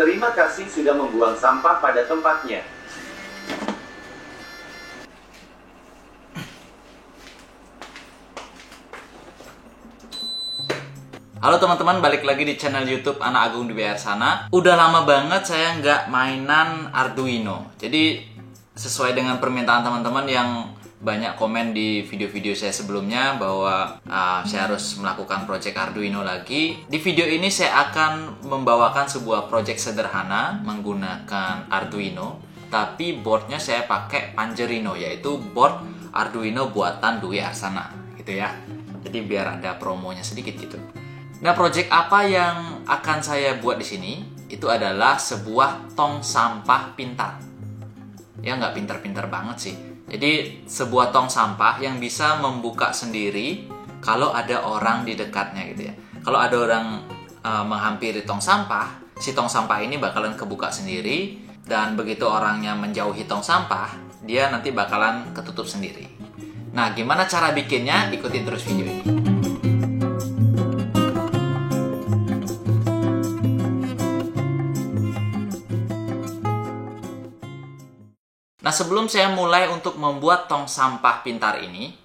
Terima kasih sudah membuang sampah pada tempatnya. Halo teman-teman, balik lagi di channel YouTube Anak Agung di BR sana. Udah lama banget saya nggak mainan Arduino. Jadi sesuai dengan permintaan teman-teman yang banyak komen di video-video saya sebelumnya bahwa saya harus melakukan project Arduino lagi. Di video ini saya akan membawakan sebuah project sederhana menggunakan Arduino, tapi boardnya saya pakai Pangerino, yaitu board Arduino buatan Dwi Arsana, gitu ya. Jadi biar ada promonya sedikit gitu. Nah, project apa yang akan saya buat di sini itu adalah sebuah tong sampah pintar. Ya, nggak pintar-pintar banget sih. Jadi, sebuah tong sampah yang bisa membuka sendiri kalau ada orang di dekatnya gitu ya. Kalau ada orang menghampiri tong sampah, si tong sampah ini bakalan kebuka sendiri, dan begitu orangnya menjauhi tong sampah, dia nanti bakalan ketutup sendiri. Nah, gimana cara bikinnya? Ikutin terus video ini. Nah, sebelum saya mulai untuk membuat tong sampah pintar ini,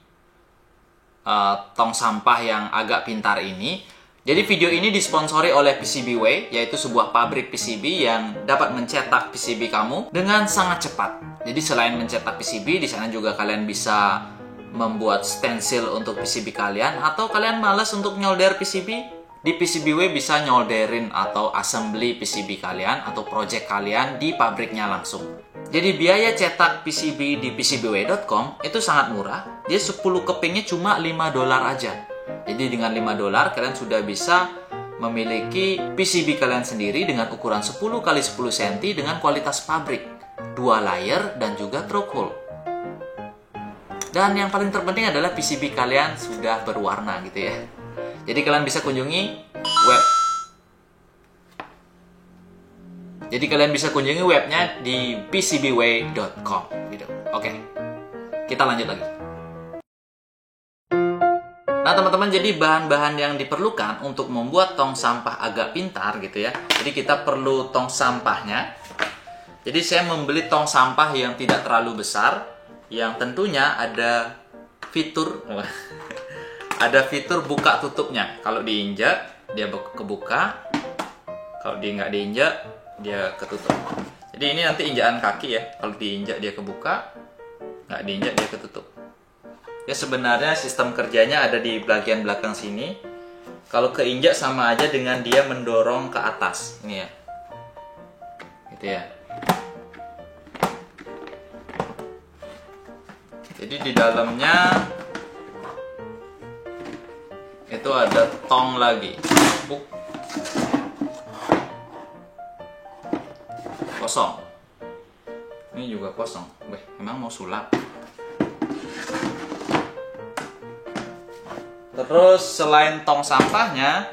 tong sampah yang agak pintar ini, jadi video ini disponsori oleh PCBWay, yaitu sebuah pabrik PCB yang dapat mencetak PCB kamu dengan sangat cepat. Jadi selain mencetak PCB, di sana juga kalian bisa membuat stensil untuk PCB kalian, atau kalian malas untuk nyolder PCB, di PCBWay bisa nyolderin atau assembly PCB kalian atau project kalian di pabriknya langsung. Jadi biaya cetak PCB di PCBWay.com itu sangat murah. Dia 10 kepingnya cuma $5 aja. Jadi dengan $5 kalian sudah bisa memiliki PCB kalian sendiri dengan ukuran 10 x 10 cm dengan kualitas pabrik, 2 layer dan juga through hole. Dan yang paling terpenting adalah PCB kalian sudah berwarna gitu ya. Jadi kalian bisa kunjungi webnya di PCBWay.com gitu. Oke, kita lanjut lagi. Nah teman-teman, jadi bahan-bahan yang diperlukan untuk membuat tong sampah agak pintar gitu ya. Jadi kita perlu tong sampahnya. Jadi saya membeli tong sampah yang tidak terlalu besar, yang tentunya ada fitur buka tutupnya. Kalau diinjak dia kebuka, kalau nggak diinjak dia ketutup. Jadi ini nanti injakan kaki ya. Kalau diinjak dia kebuka, nggak diinjak dia ketutup. Ya sebenarnya sistem kerjanya ada di bagian belakang sini. Kalau keinjak sama aja dengan dia mendorong ke atas. Ini ya, gitu ya. Jadi di dalamnya itu ada tong lagi. Kosong. Ini juga kosong. Emang mau sulap. Terus selain tong sampahnya,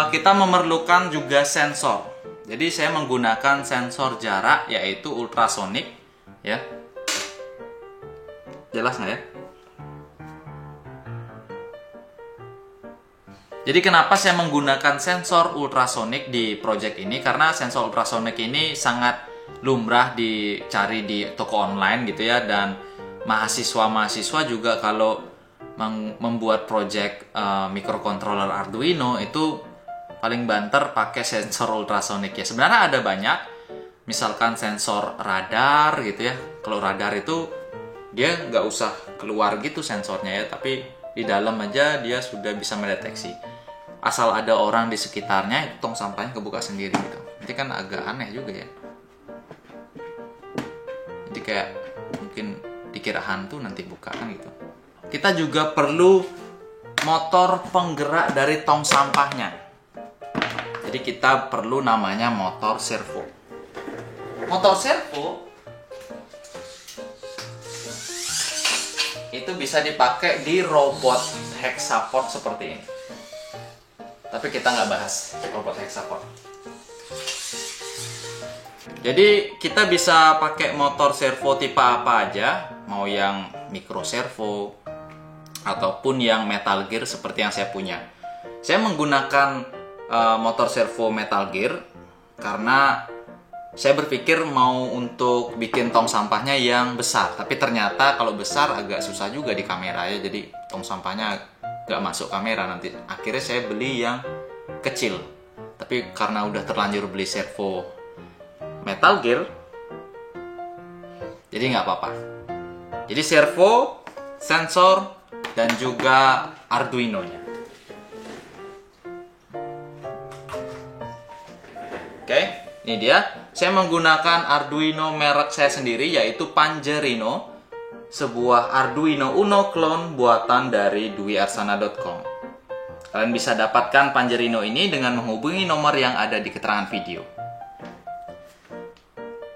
kita memerlukan juga sensor. Jadi saya menggunakan sensor jarak, yaitu ultrasonik ya. Jelas nggak ya? Jadi kenapa saya menggunakan sensor ultrasonik di project ini? Karena sensor ultrasonik ini sangat lumrah dicari di toko online gitu ya. Dan mahasiswa-mahasiswa juga kalau membuat project microcontroller Arduino itu paling banter pakai sensor ultrasonik ya. Sebenarnya ada banyak, misalkan sensor radar gitu ya. Kalau radar itu dia nggak usah keluar gitu sensornya ya, tapi di dalam aja dia sudah bisa mendeteksi. Asal ada orang di sekitarnya, tong sampahnya kebuka sendiri gitu. Nanti kan agak aneh juga ya. Jadi kayak mungkin dikira hantu nanti buka kan gitu. Kita juga perlu motor penggerak dari tong sampahnya. Jadi kita perlu namanya motor servo. Motor servo itu bisa dipakai di robot hexapod seperti ini. Tapi kita nggak bahas robot hexapod. Jadi kita bisa pakai motor servo tipe apa aja, mau yang micro servo ataupun yang metal gear seperti yang saya punya. Saya menggunakan motor servo metal gear karena saya berpikir mau untuk bikin tong sampahnya yang besar, tapi ternyata kalau besar agak susah juga di kamera ya, jadi tong sampahnya nggak masuk kamera nanti. Akhirnya saya beli yang kecil, tapi karena udah terlanjur beli servo Metal Gear, jadi nggak apa-apa. Jadi servo, sensor, dan juga Arduino-nya. Oke, ini dia. Saya menggunakan Arduino merek saya sendiri, yaitu Pangerino, sebuah Arduino Uno clone buatan dari dwiarsana.com. Kalian bisa dapatkan Pangerino ini dengan menghubungi nomor yang ada di keterangan video.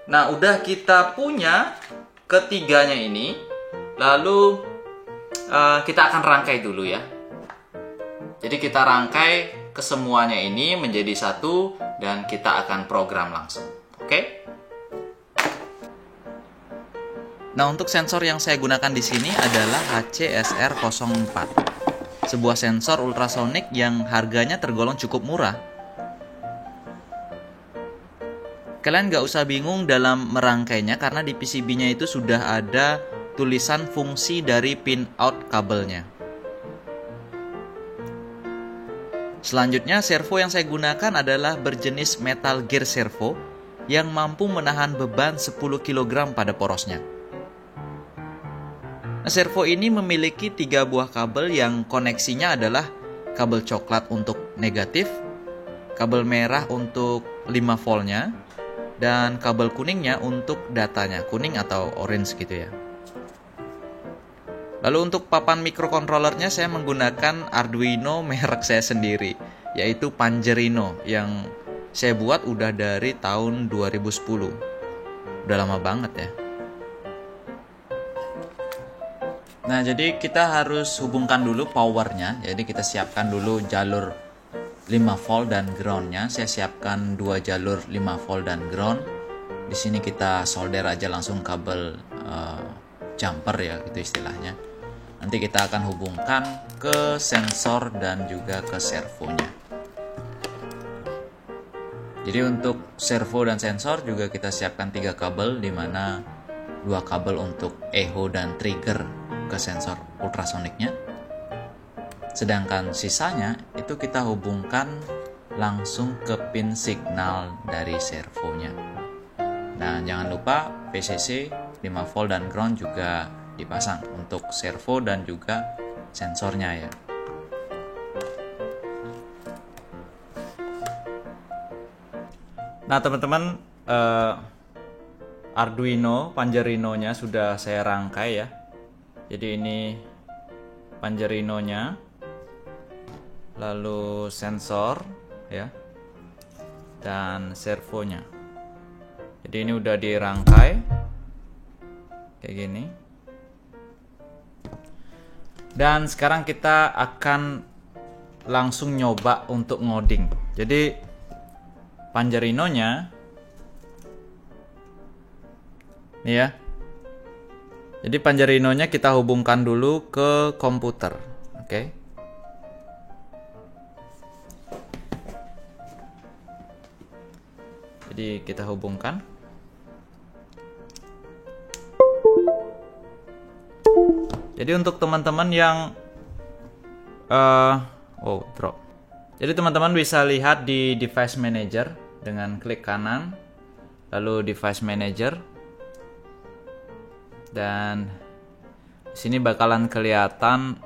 Nah, udah kita punya ketiganya ini, lalu kita akan rangkai dulu ya. Jadi kita rangkai kesemuanya ini menjadi satu dan kita akan program langsung. Oke? Nah, untuk sensor yang saya gunakan di sini adalah HCSR04. Sebuah sensor ultrasonik yang harganya tergolong cukup murah. Kalian nggak usah bingung dalam merangkainya karena di PCB-nya itu sudah ada tulisan fungsi dari pin out kabelnya. Selanjutnya, servo yang saya gunakan adalah berjenis Metal Gear servo yang mampu menahan beban 10 kg pada porosnya. Nah, servo ini memiliki 3 buah kabel yang koneksinya adalah kabel coklat untuk negatif, kabel merah untuk 5 voltnya, dan kabel kuningnya untuk datanya, kuning atau orange gitu ya. Lalu untuk papan mikrokontrolernya saya menggunakan Arduino merek saya sendiri, yaitu Pangerino yang saya buat udah dari tahun 2010. Udah lama banget ya. Nah, jadi kita harus hubungkan dulu powernya. Jadi kita siapkan dulu jalur 5 volt dan groundnya. Saya siapkan 2 jalur 5 volt dan ground. Di sini kita solder aja langsung kabel jumper ya, gitu istilahnya. Nanti kita akan hubungkan ke sensor dan juga ke servonya. Jadi untuk servo dan sensor juga kita siapkan 3 kabel, di mana 2 kabel untuk echo dan trigger ke sensor ultrasoniknya. Sedangkan sisanya itu kita hubungkan langsung ke pin signal dari servonya. Nah, jangan lupa VCC 5 volt dan ground juga dipasang untuk servo dan juga sensornya ya. Nah, teman-teman, Arduino Pangerino-nya sudah saya rangkai ya. Jadi ini Pangerino-nya, lalu sensor ya, dan servonya. Jadi ini udah dirangkai kayak gini. Dan sekarang kita akan langsung nyoba untuk ngoding. Jadi Pangerino-nya ini ya. Jadi Pangerino-nya kita hubungkan dulu ke komputer. Oke. Jadi kita hubungkan. Jadi untuk teman-teman yang drop. Jadi teman-teman bisa lihat di device manager dengan klik kanan, lalu device manager, dan di sini bakalan kelihatan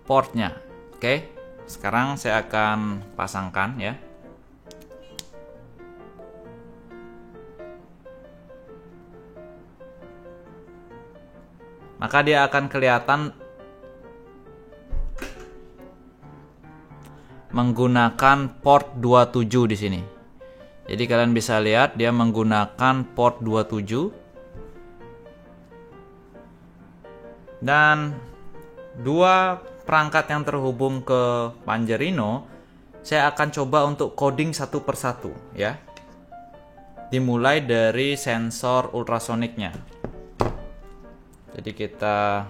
portnya. Oke, sekarang saya akan pasangkan ya. Maka dia akan kelihatan menggunakan port 27 di sini. Jadi kalian bisa lihat dia menggunakan port 27. Dan 2 perangkat yang terhubung ke Pangerino, saya akan coba untuk coding satu persatu ya. Dimulai dari sensor ultrasoniknya. Jadi kita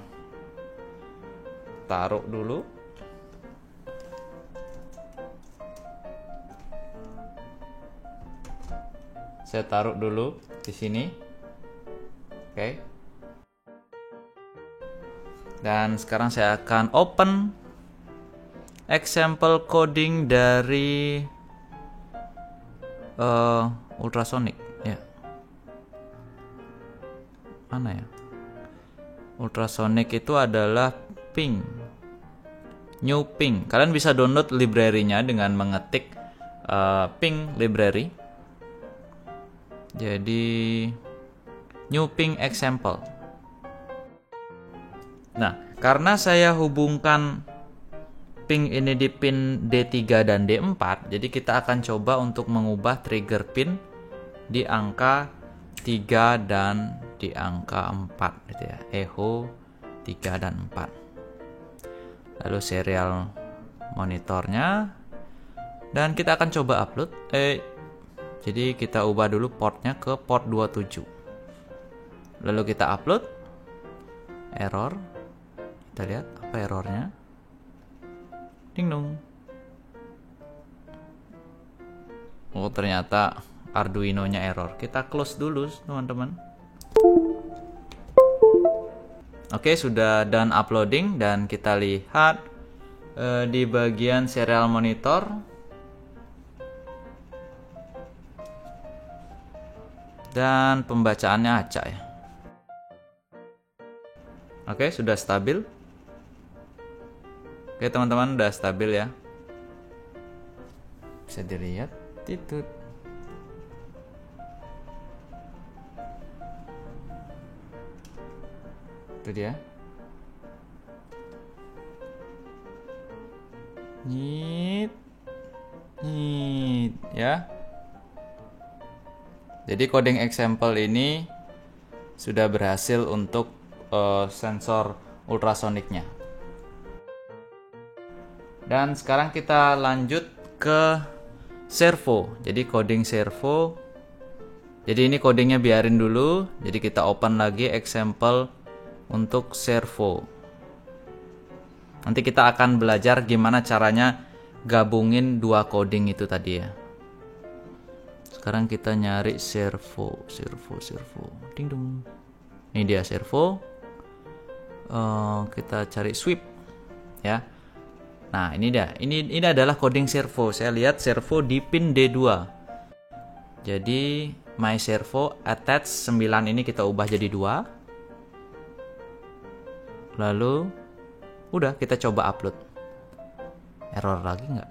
taruh dulu. Saya taruh dulu di sini. Oke. Dan sekarang saya akan open example coding dari ultrasonic ya. Mana ya? Ultrasonic itu adalah ping. New ping. Kalian bisa download library-nya dengan mengetik ping library. Jadi new ping example. Nah, karena saya hubungkan ping ini di pin D3 dan D4, jadi kita akan coba untuk mengubah trigger pin di angka 3 dan di angka 4 gitu ya. Echo 3 dan 4. Lalu serial monitornya, dan kita akan coba upload. Jadi kita ubah dulu portnya ke port 27. Lalu kita upload. Error. Kita lihat apa errornya. Ding dong. Oh, ternyata Arduino-nya error. Kita close dulu, teman-teman. Oke, sudah done uploading, dan kita lihat di bagian serial monitor. Dan pembacaannya acak ya. Oke, sudah stabil. Oke teman-teman, udah stabil ya. Bisa dilihat titut. Itu dia. Nyit ya. Jadi coding example ini sudah berhasil untuk sensor ultrasoniknya. Dan sekarang kita lanjut ke servo. Jadi coding servo. Jadi ini codingnya biarin dulu. Jadi kita open lagi example untuk servo. Nanti kita akan belajar gimana caranya gabungin dua coding itu tadi ya. Sekarang kita nyari servo. Ding dong. Ini dia servo. Kita cari sweep ya. Nah, ini dia. Ini adalah coding servo. Saya lihat servo di pin D2. Jadi my servo attach 9 ini kita ubah jadi 2. Lalu udah, kita coba upload. Error lagi nggak?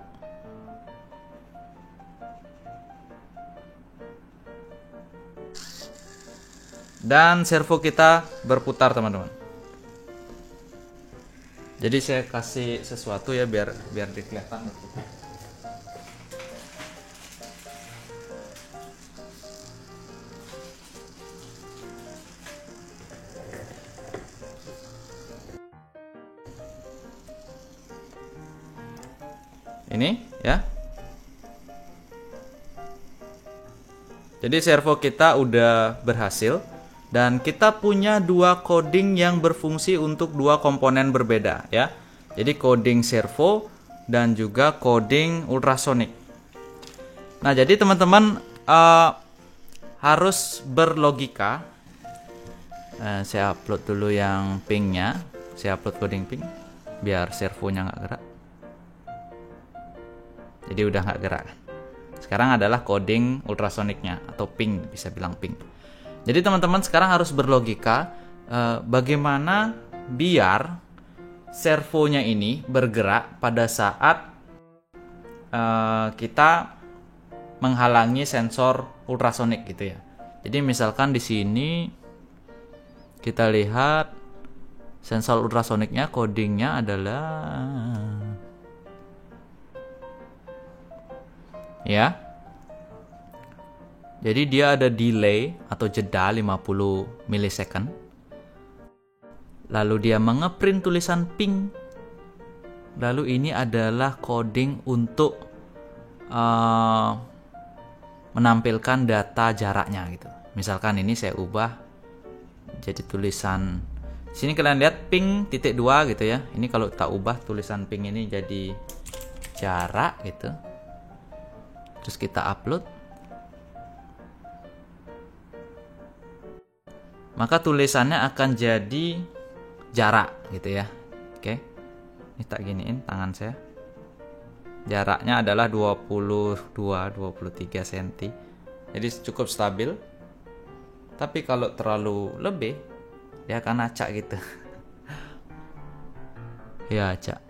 Dan servo kita berputar teman-teman. Jadi saya kasih sesuatu ya biar kelihatan berputar. Ini ya. Jadi servo kita udah berhasil. Dan kita punya dua coding yang berfungsi untuk dua komponen berbeda ya. Jadi coding servo dan juga coding ultrasonik. Nah, jadi teman-teman harus berlogika. Saya upload dulu yang pingnya. Saya upload coding ping biar servonya nggak gerak. Jadi udah nggak gerak. Sekarang adalah coding ultrasoniknya atau ping, bisa bilang ping. Jadi teman-teman sekarang harus berlogika bagaimana biar servonya ini bergerak pada saat kita menghalangi sensor ultrasonik gitu ya. Jadi misalkan di sini kita lihat sensor ultrasoniknya, codingnya adalah ya. Jadi dia ada delay atau jeda 50 milisecond. Lalu dia mengeprint tulisan ping. Lalu ini adalah coding untuk menampilkan data jaraknya gitu. Misalkan ini saya ubah jadi tulisan Sini kalian lihat ping titik 2 gitu ya. Ini kalau tak ubah tulisan ping ini jadi jarak gitu. Terus kita upload. Maka tulisannya akan jadi jarak gitu ya. Oke. Ini tak giniin tangan saya. Jaraknya adalah 23 cm. Jadi cukup stabil. Tapi kalau terlalu lebih, dia akan acak gitu. Ya, acak.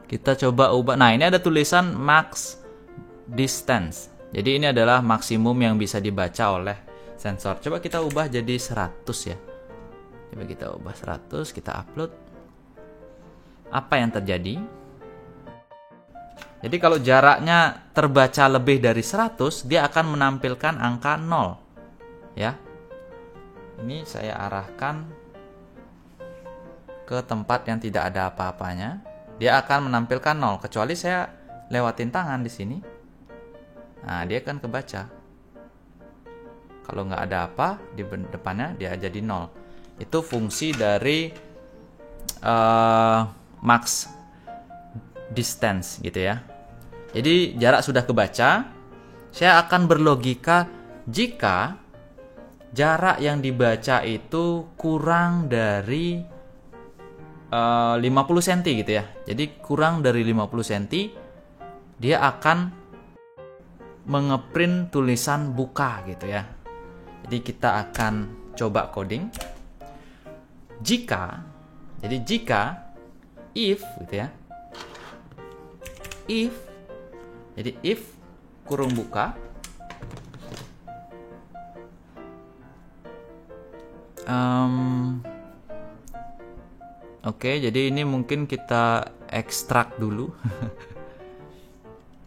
Kita coba ubah. Nah, ini ada tulisan max distance. Jadi ini adalah maksimum yang bisa dibaca oleh sensor. Coba kita ubah jadi 100 ya. Coba kita ubah 100, kita upload. Apa yang terjadi? Jadi kalau jaraknya terbaca lebih dari 100, dia akan menampilkan angka 0. Ya. Ini saya arahkan ke tempat yang tidak ada apa-apanya. Dia akan menampilkan 0 kecuali saya lewatin tangan di sini. Nah, dia akan kebaca. Kalau nggak ada apa di depannya, dia jadi 0. Itu fungsi dari max distance gitu ya. Jadi jarak sudah kebaca. Saya akan berlogika jika jarak yang dibaca itu kurang dari 50 cm gitu ya. Jadi kurang dari 50 cm, dia akan mengeprint tulisan buka gitu ya. Jadi kita akan coba coding. Jika if gitu ya. If kurung buka Oke, jadi ini mungkin kita ekstrak dulu.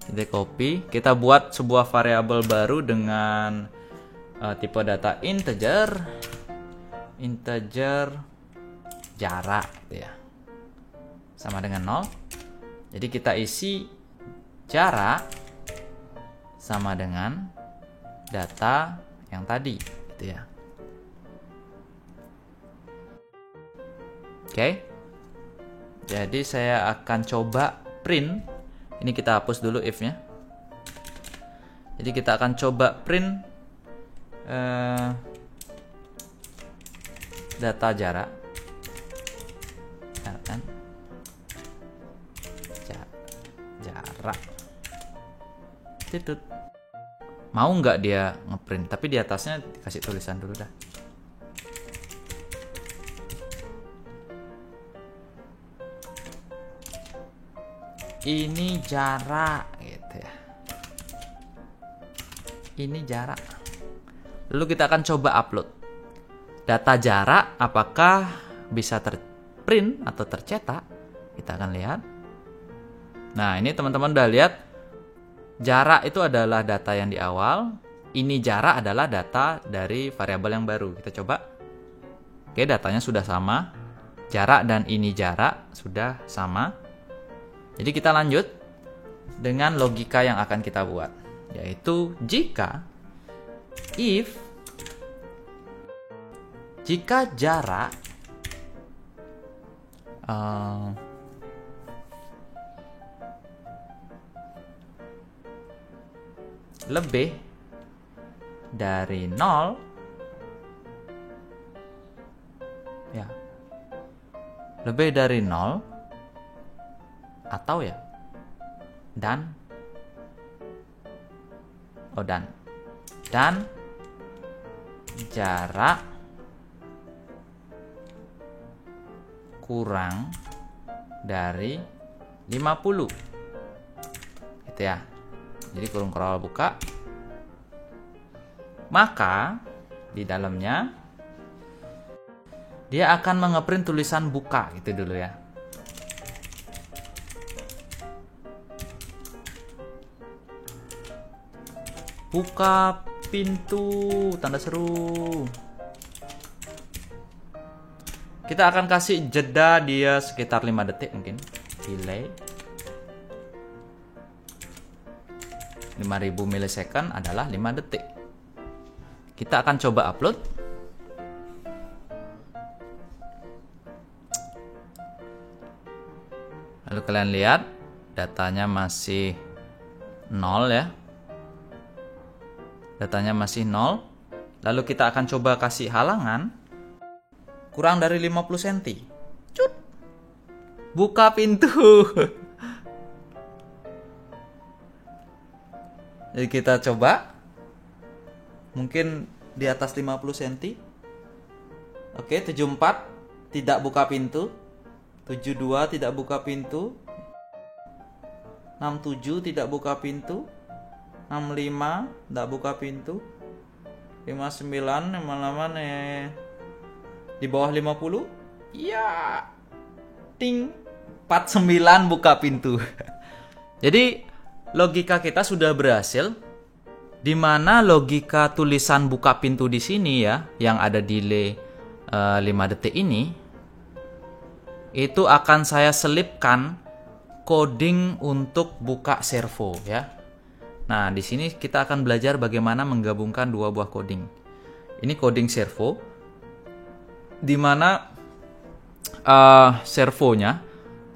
Kita copy, kita buat sebuah variabel baru dengan tipe data integer jarak gitu ya. Sama dengan 0. Jadi kita isi jarak sama dengan data yang tadi gitu ya. Oke. Jadi saya akan coba print. Ini kita hapus dulu if-nya. Jadi kita akan coba print data jarak. Jarak. Titut. Mau nggak dia ngeprint? Tapi di atasnya dikasih tulisan dulu dah. Ini jarak gitu ya. Ini jarak. Lalu kita akan coba upload. Data jarak apakah bisa terprint atau tercetak? Kita akan lihat. Nah, ini teman-teman udah lihat. Jarak itu adalah data yang di awal. Ini jarak adalah data dari variabel yang baru. Kita coba. Oke, datanya sudah sama. Jarak dan ini jarak sudah sama. Jadi kita lanjut dengan logika yang akan kita buat, yaitu jika jarak lebih dari 0 ya, lebih dari 0 atau ya dan jarak kurang dari 50 gitu ya. Jadi kurung scroll buka, maka di dalamnya dia akan mengeprint tulisan buka gitu dulu ya. Buka pintu, tanda seru. Kita akan kasih jeda dia sekitar 5 detik mungkin. Delay 5000 milisecond adalah 5 detik. Kita akan coba upload. Lalu kalian lihat datanya masih 0 ya. Datanya masih 0. Lalu kita akan coba kasih halangan kurang dari 50 cm. Cut. Buka pintu. Jadi kita coba. Mungkin di atas 50 cm. Oke, 74 tidak buka pintu. 72 tidak buka pintu. 67 tidak buka pintu. 65 tidak buka pintu. 59 lama-lama nih di bawah 50. Iya. Ting. 49 buka pintu. Jadi logika kita sudah berhasil. Di mana logika tulisan buka pintu di sini ya, yang ada delay 5 detik ini, itu akan saya selipkan coding untuk buka servo ya. Nah, di sini kita akan belajar bagaimana menggabungkan dua buah coding. Ini coding servo, di mana servonya,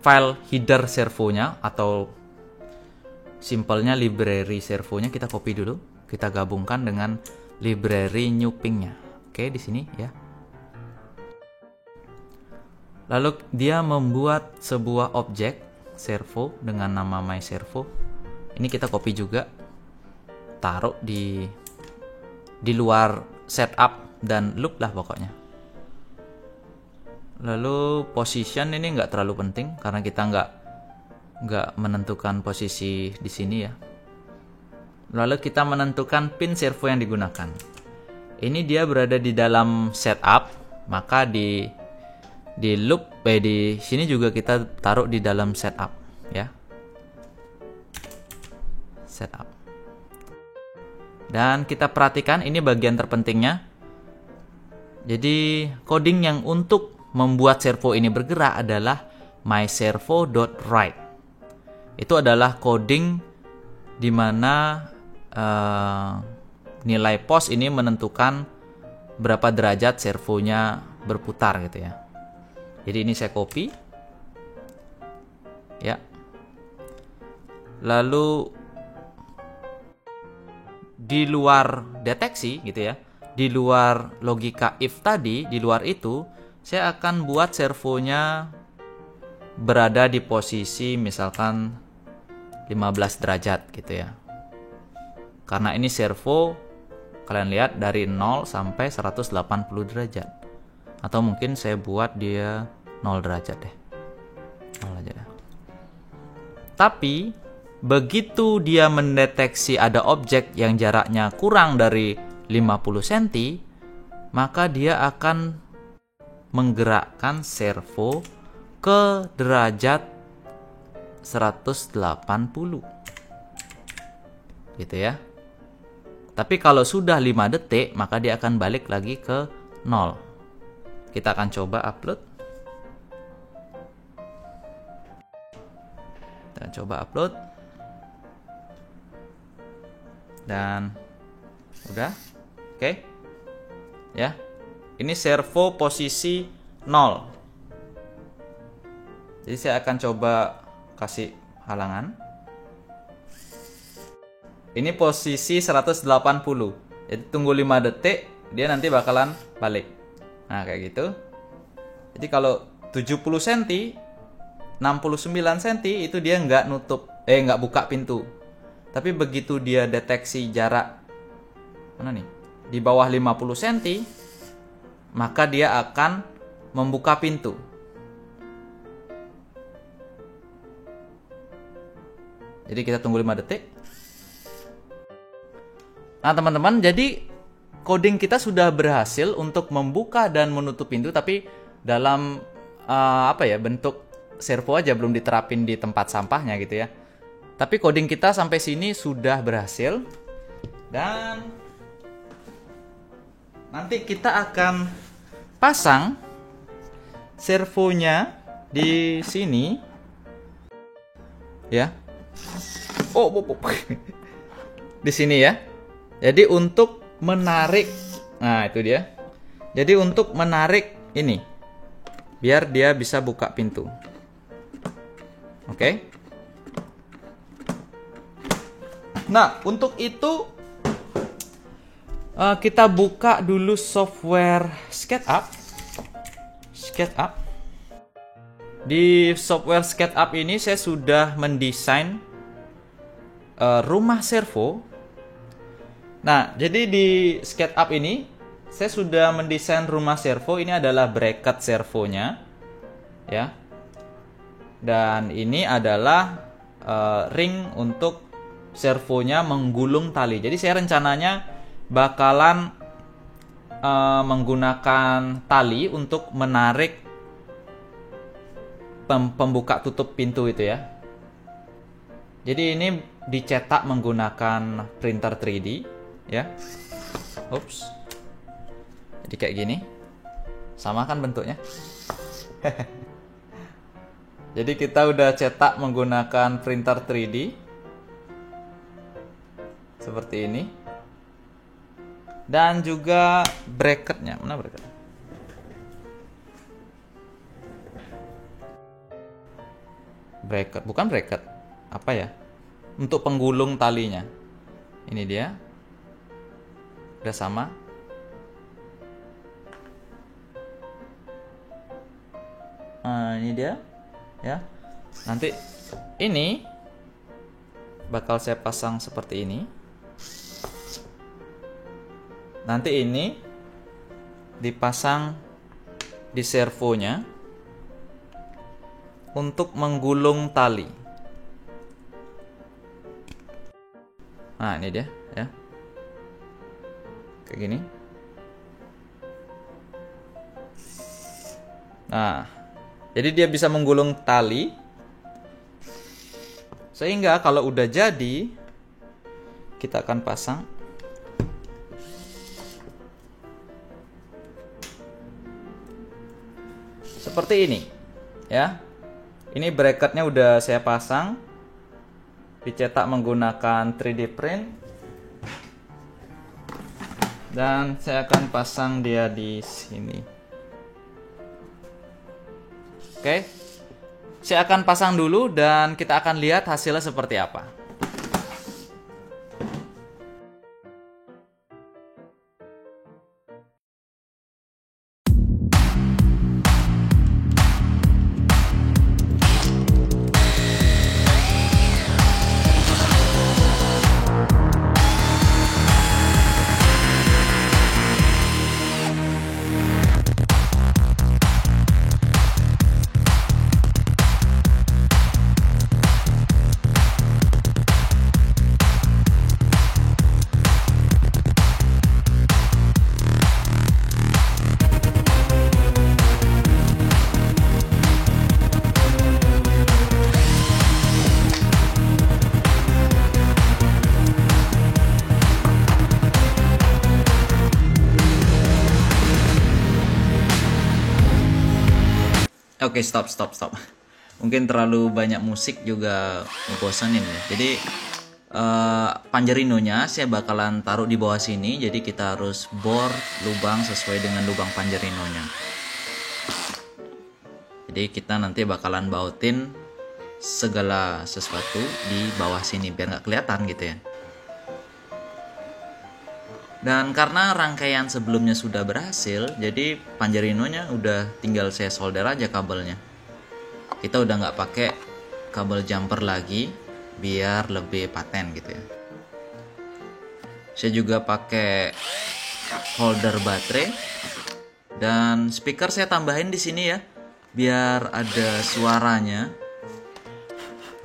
file header servonya atau simpelnya library servonya kita copy dulu, kita gabungkan dengan library newping-nya. Oke, di sini ya. Lalu dia membuat sebuah objek servo dengan nama myServo. Ini kita copy juga, taruh di luar setup dan loop lah pokoknya. Lalu position ini nggak terlalu penting karena kita nggak menentukan posisi di sini ya. Lalu kita menentukan pin servo yang digunakan. Ini dia berada di dalam setup, maka di loop di sini juga kita taruh di dalam setup ya. Setup. Dan kita perhatikan ini bagian terpentingnya. Jadi coding yang untuk membuat servo ini bergerak adalah myservo.write. Itu adalah coding di mana nilai pos ini menentukan berapa derajat servonya berputar gitu ya. Jadi ini saya copy ya. Lalu di luar deteksi gitu ya, di luar logika if tadi, di luar itu saya akan buat servonya berada di posisi misalkan 15 derajat gitu ya. Karena ini servo kalian lihat dari 0 sampai 180 derajat. Atau mungkin saya buat dia 0 derajat deh. 0 aja deh. Tapi begitu dia mendeteksi ada objek yang jaraknya kurang dari 50 cm, maka dia akan menggerakkan servo ke derajat 180. Gitu ya. Tapi kalau sudah 5 detik, maka dia akan balik lagi ke 0. Kita akan coba upload. Kita coba upload. Dan udah. Oke. Ya. Ini servo posisi 0. Jadi saya akan coba kasih halangan. Ini posisi 180. Jadi tunggu 5 detik, dia nanti bakalan balik. Nah, kayak gitu. Jadi kalau 70 cm, 69 cm itu dia nggak buka pintu. Tapi begitu dia deteksi jarak mana nih? Di bawah 50 cm, maka dia akan membuka pintu. Jadi kita tunggu 5 detik. Nah, teman-teman, jadi coding kita sudah berhasil untuk membuka dan menutup pintu, tapi dalam bentuk servo aja, belum diterapin di tempat sampahnya gitu ya. Tapi coding kita sampai sini sudah berhasil. Dan nanti kita akan pasang servonya di sini ya. Di sini ya. Jadi untuk menarik, nah itu dia. Jadi untuk menarik ini, biar dia bisa buka pintu. Oke. Nah, untuk itu kita buka dulu software SketchUp. Di software SketchUp ini saya sudah mendesain rumah servo. Nah, jadi di SketchUp ini saya sudah mendesain rumah servo. Ini adalah bracket servonya, ya. Dan ini adalah ring untuk servonya menggulung tali. Jadi saya rencananya bakalan menggunakan tali untuk menarik pembuka tutup pintu itu ya. Jadi ini dicetak menggunakan printer 3D ya. Ups. Jadi kayak gini. Sama kan bentuknya? Jadi kita udah cetak menggunakan printer 3D seperti ini. Dan juga bracketnya, mana bracket? Bracket, bukan bracket. Apa ya? Untuk penggulung talinya. Ini dia. Udah sama. Nah, ini dia. Ya. Nanti ini bakal saya pasang seperti ini. Nanti ini dipasang di servonya untuk menggulung tali. Nah, ini dia ya. Kayak gini. Nah, jadi dia bisa menggulung tali sehingga kalau udah jadi kita akan pasang seperti ini ya. Ini bracketnya udah saya pasang, dicetak menggunakan 3D print, dan saya akan pasang dia di sini. Oke, saya akan pasang dulu dan kita akan lihat hasilnya seperti apa. Oke, stop. Mungkin terlalu banyak musik juga ngebosenin ya. Jadi Panjerinonya saya bakalan taruh di bawah sini. Jadi kita harus bor lubang sesuai dengan lubang Panjerinonya. Jadi kita nanti bakalan bautin segala sesuatu di bawah sini biar nggak kelihatan gitu ya. Dan karena rangkaian sebelumnya sudah berhasil, jadi Panjerinonya udah tinggal saya solder aja kabelnya. Kita udah nggak pakai kabel jumper lagi, biar lebih paten gitu ya. Saya juga pakai holder baterai dan speaker saya tambahin di sini ya, biar ada suaranya.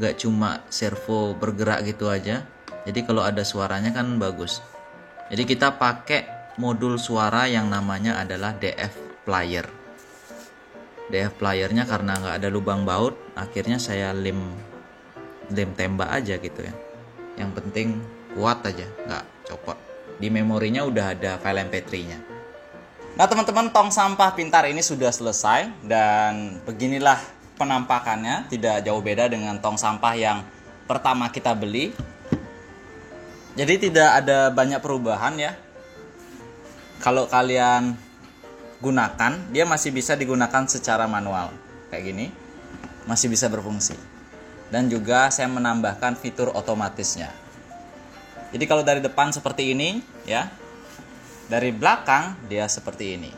Nggak cuma servo bergerak gitu aja. Jadi kalau ada suaranya kan bagus. Jadi kita pakai modul suara yang namanya adalah DF player. DF playernya karena nggak ada lubang baut, akhirnya saya lem tembak aja gitu ya. Yang penting kuat aja, nggak copot. Di memorinya udah ada file MP3-nya. Nah teman-teman, tong sampah pintar ini sudah selesai dan beginilah penampakannya. Tidak jauh beda dengan tong sampah yang pertama kita beli. Jadi tidak ada banyak perubahan ya. Kalau kalian gunakan, dia masih bisa digunakan secara manual. Kayak gini, masih bisa berfungsi. dan juga saya menambahkan fitur otomatisnya. Jadi kalau dari depan seperti ini ya, dari belakang dia seperti ini.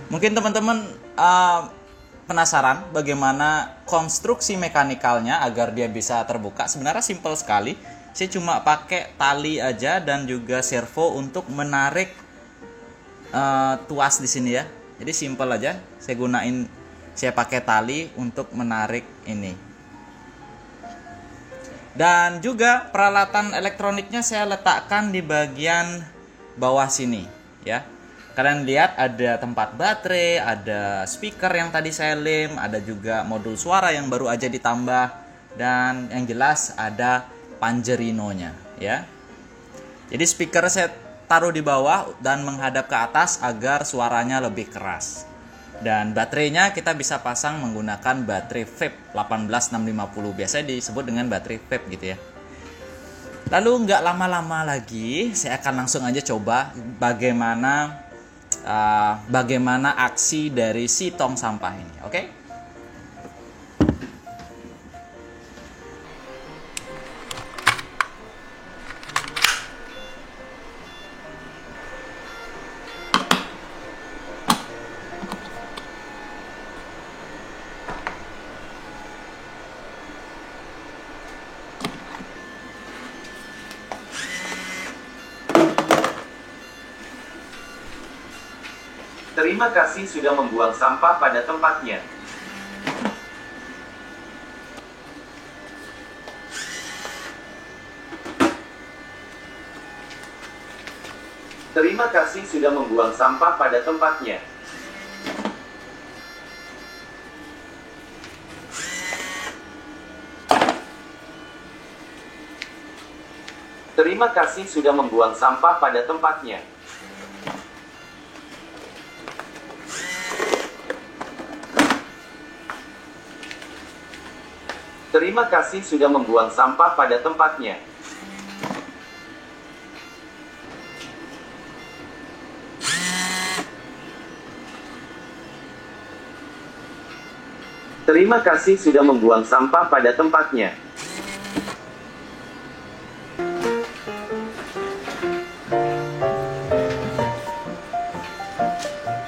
Mungkin teman-teman penasaran bagaimana konstruksi mekanikalnya agar dia bisa terbuka. Sebenarnya simpel sekali. Saya cuma pakai tali aja dan juga servo untuk menarik tuas di sini ya. Jadi simpel aja. Saya pakai tali untuk menarik ini. Dan juga peralatan elektroniknya saya letakkan di bagian bawah sini ya. Kalian lihat ada tempat baterai, ada speaker yang tadi saya lem, ada juga modul suara yang baru aja ditambah, dan yang jelas ada Pangerino-nya ya. Jadi speaker saya taruh di bawah dan menghadap ke atas agar suaranya lebih keras. Dan baterainya kita bisa pasang menggunakan baterai vape 18650, biasanya disebut dengan baterai vape gitu ya. Lalu nggak lama-lama lagi saya akan langsung aja coba bagaimana aksi dari si tong sampah ini, oke? Terima kasih sudah membuang sampah pada tempatnya. Terima kasih sudah membuang sampah pada tempatnya. Terima kasih sudah membuang sampah pada tempatnya. Terima kasih sudah membuang sampah pada tempatnya. Terima kasih sudah membuang sampah pada tempatnya.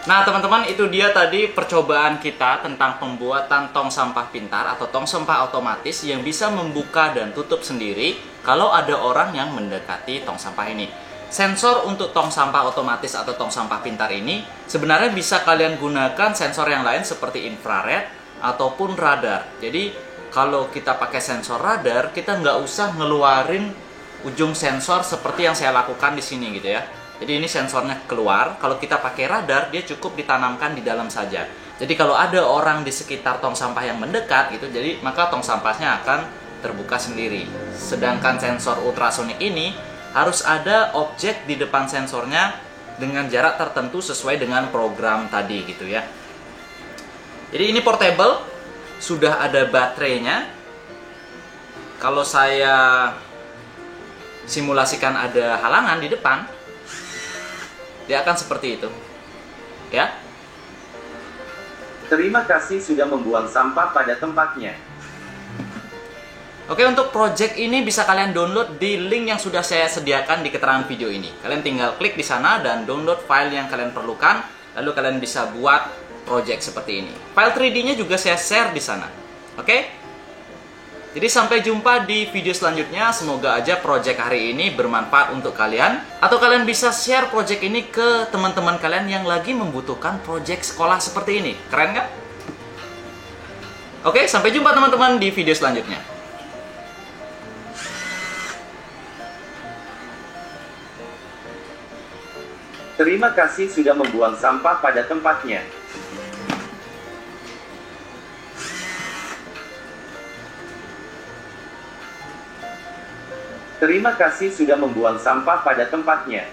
Nah teman-teman, itu dia tadi percobaan kita tentang pembuatan tong sampah pintar atau tong sampah otomatis yang bisa membuka dan tutup sendiri kalau ada orang yang mendekati tong sampah ini. Sensor untuk tong sampah otomatis atau tong sampah pintar ini sebenarnya bisa kalian gunakan sensor yang lain seperti infrared ataupun radar. Jadi kalau kita pakai sensor radar, kita nggak usah ngeluarin ujung sensor seperti yang saya lakukan di sini gitu ya. Jadi ini sensornya keluar. Kalau kita pakai radar, dia cukup ditanamkan di dalam saja. Jadi kalau ada orang di sekitar tong sampah yang mendekat gitu, jadi maka tong sampahnya akan terbuka sendiri. Sedangkan sensor ultrasonik ini harus ada objek di depan sensornya dengan jarak tertentu sesuai dengan program tadi gitu ya. Jadi ini portable, sudah ada baterainya. Kalau saya simulasikan ada halangan di depan, dia akan seperti itu ya. Terima kasih sudah membuang sampah pada tempatnya. Oke, untuk project ini bisa kalian download di link yang sudah saya sediakan di keterangan video ini. Kalian tinggal klik di sana dan download file yang kalian perlukan, lalu kalian bisa buat project seperti ini. File 3D-nya juga saya share di sana. Oke? Jadi sampai jumpa di video selanjutnya. Semoga aja project hari ini bermanfaat untuk kalian. Atau kalian bisa share project ini ke teman-teman kalian yang lagi membutuhkan project sekolah seperti ini. Keren kan? Oke, sampai jumpa teman-teman di video selanjutnya. Terima kasih sudah membuang sampah pada tempatnya. Terima kasih sudah membuang sampah pada tempatnya.